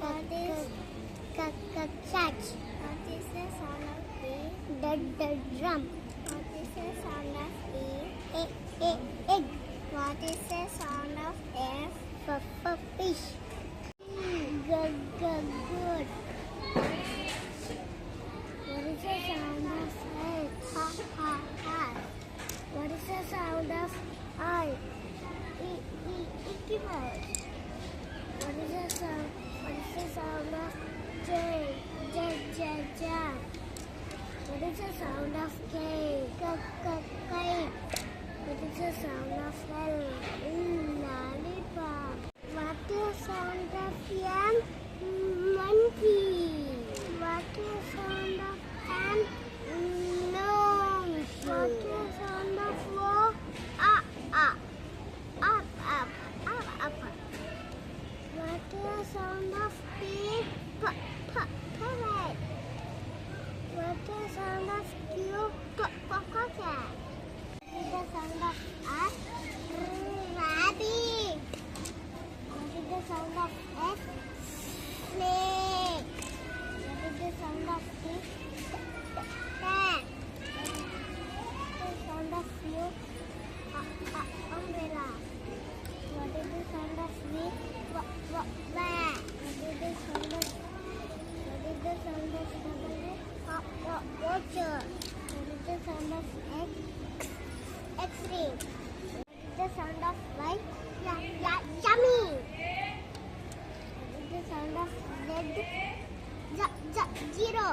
What is catch? What is the sound of the drum? What is the sound of egg? What is the sound of fish? Good. What is the sound of heart? What is the sound of eye? Icky mouse. What is the sound? What is the sound of J? What is the sound of K? Kite. What is the sound of L? Lollipop. What is the sound of M? Monkey. What is the sound of N? Nose. What is the sound of O? Up. What is the sound of P? Parrot. What is the sound of Q? Cat. What is the sound of R? Rabbit. What is the sound of S? Snake. What is the sound of T? Cat. What is the sound of U? Umbrella. What is the sound of V? What is the sound of W? Watcher. What is the sound of X? X-ray. What is the sound of Y? Yummy. What is the sound of Z? Zero.